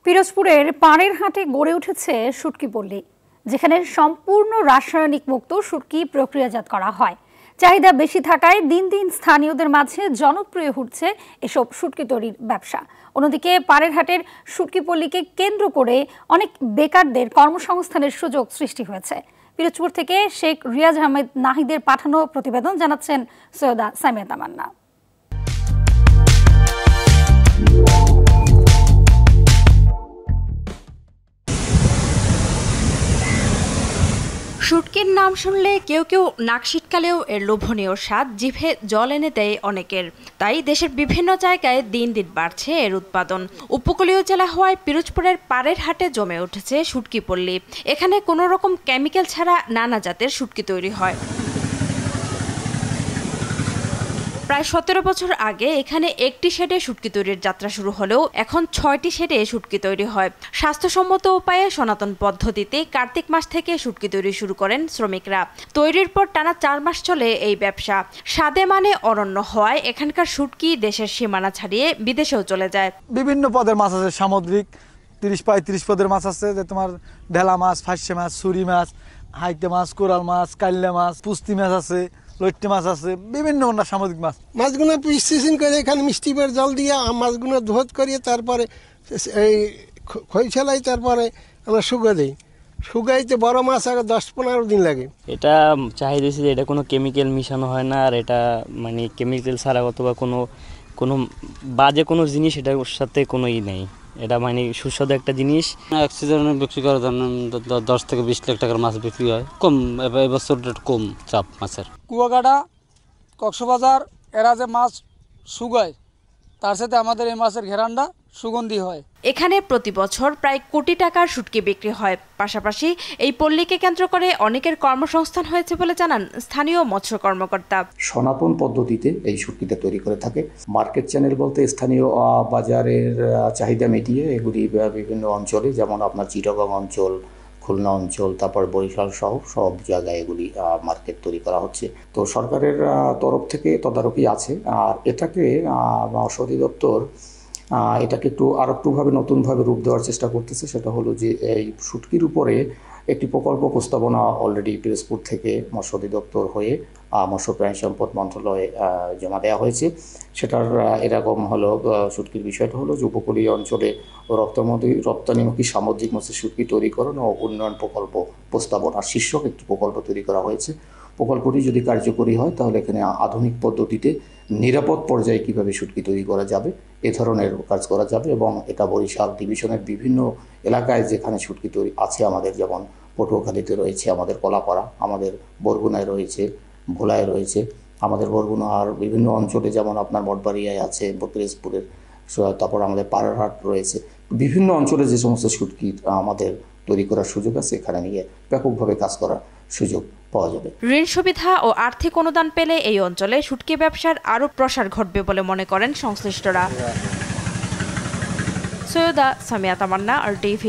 পিরোজপুরের পাড়ের হাটে গড়ে উঠেছে শুটকি পল্লী, যেখানে সম্পূর্ণ রাসায়নিক মুক্ত শুটকি প্রক্রিয়াজাত করা হয়। চাহিদা বেশি থাকায় দিন দিন স্থানীয়দের মাঝে জনপ্রিয় হচ্ছে এসব শুটকি তৈরির ব্যবসা। অন্যদিকে পাড়ের হাটের শুটকি পল্লীকে কেন্দ্র করে অনেক বেকারদের কর্মসংস্থানের সুযোগ সৃষ্টি হয়েছে। পিরোজপুর থেকে শেখ রিয়াজ আহমেদ নাহিদের পাঠানো প্রতিবেদন জানাচ্ছেন সৈয়দা সামিয়া তামান্না। শুটকির নাম শুনলে কেউ কেউ নাক সিটকালেও এর লোভনীয় স্বাদ জিভে জল এনে দেয় অনেকের। তাই দেশের বিভিন্ন জায়গায় দিন দিন বাড়ছে এর উৎপাদন। উপকূলীয় জেলা হওয়ায় পিরোজপুরের পাড়ের হাটে জমে উঠেছে শুটকি পল্লী। এখানে কোনো রকম কেমিক্যাল ছাড়া নানা জাতের শুটকি তৈরি হয়। প্রায় 17 বছর আগে এখানে একটি শেডে শুটকি তৈরির যাত্রা শুরু হলেও এখন 6টি শেডে শুটকি তৈরি হয়। স্বাস্থ্যসম্মত উপায়ে সনাতন পদ্ধতিতে কার্তিক মাস থেকে শুটকি তৈরি শুরু করেন শ্রমিকরা। তৈরির পর টানা 4 মাস চলে এই ব্যবসা। স্বাদে মানে অনন্য হওয়ায় এখানকার শুটকি দেশের সীমানা ছাড়িয়ে বিদেশেও চলে যায়। বিভিন্ন পদের মাছ আছে, সামুদ্রিক 30-35 পদের মাছ আছে, যে তোমার ঢেলা মাছ, ফাঁসে মাছ, ছুরি মাছ, হাইতে মাছ, কোরাল মাছ, কাল্লা মাছ, পুস্তি মাছ আছে, লইট্টি মাছ আছে, বিভিন্ন অন্য সামুদ্রিক মাছ। মাছগুলো পিসিন করে এখানে মিষ্টি বের জল দিয়ে মাছগুলো ধোধ করিয়ে তারপরে এই খই ছেলাই তারপরে আমরা শুকিয়ে দিই। শুকাইতে বড় মাছ আগে 10-15 দিন লাগে। এটা চাহিদা যে এটা কোনো কেমিক্যাল মিশানো হয় না, আর এটা মানে কেমিক্যাল ছাড়া অথবা কোনো বাজে কোনো জিনিস এটার সাথে কোনো নেই। এটা মানে সুস্বাদু একটা জিনিস। এক সিজনে বিক্রি করে 10 থেকে 20 লাখ টাকার মাছ বিক্রি হয়। কম এবছর কম চাপ মাছের। কুয়াকাটা, কক্সবাজার এরা যে মাছ শুকায় তার সাথে আমাদের এই মাছের ঘেরানটা সুগন্ধি হয়। এখানে প্রতি বছর প্রায় কোটি টাকার শুটকি বিক্রি হয়। পাশাপাশি এই পল্লীকে কেন্দ্র করে অনেকের কর্মসংস্থান হয়েছে বলে জানান স্থানীয় মৎস্য কর্মকর্তা। সনাতন পদ্ধতিতে এই শুটকিটা তৈরি করে থাকে। মার্কেট চ্যানেল বলতে স্থানীয় বাজারের চাহিদা মিটিয়ে এগুলি বিভিন্ন অঞ্চলে, যেমন আপনার চিটাগং অঞ্চল, খুলনা অঞ্চল, তারপর বরিশাল সহ সব জায়গায় এগুলি মার্কেট তৈরি করা হচ্ছে। তো সরকারের তরফ থেকে তদারকি আছে। আর এটাকে মৎস্য অধিদপ্তর এটাকে একটুভাবে নতুনভাবে রূপ দেওয়ার চেষ্টা করতেছে। সেটা হলো যে এই শুটকির উপরে একটি প্রকল্প প্রস্তাবনা অলরেডি পিরোজপুর থেকে মৎস্য অধিদপ্তর হয়ে মৎস্য প্রাণী সম্পদ মন্ত্রণালয়ে জমা দেওয়া হয়েছে। সেটার এরকম হলো শুটকির বিষয়টা হলো যে উপকূলীয় অঞ্চলে রপ্তানিমুখী সামুদ্রিক মৎস্য শুটকি তৈরিকরণ ও উন্নয়ন প্রকল্প প্রস্তাবনা শীর্ষক একটি প্রকল্প তৈরি করা হয়েছে। প্রকল্পটি যদি কার্যকরী হয় তাহলে এখানে আধুনিক পদ্ধতিতে নিরাপদ পর্যায়ে কীভাবে শুটকি তৈরি করা যাবে এ ধরনের কাজ করা যাবে। এবং এটা বরিশাল ডিভিশনের বিভিন্ন এলাকায় যেখানে শুটকি তৈরি আছে আমাদের, যেমন পটুয়াখালীতে রয়েছে, আমাদের কলাপাড়া, আমাদের বরগুনায় রয়েছে, ভোলায় রয়েছে, আমাদের বরগুনার বিভিন্ন অঞ্চলে যেমন আপনার মঠবাড়িয়ায় আছে, পিরোজপুরের, তারপর আমাদের পাড়ারহাট রয়েছে। বিভিন্ন অঞ্চলে যে সমস্ত শুটকি আমাদের তৈরি করার সুযোগ আছে, এখানে নিয়ে ব্যাপকভাবে কাজ করার সুযোগ পাওয়া যাবে। ঋণ সুবিধা ও আর্থিক অনুদান পেলে এই অঞ্চলে শুটকি ব্যবসার আরও প্রসার ঘটবে বলে মনে করেন সংশ্লিষ্টরা। সৈয়দা সামিয়া তামান্না, RTV।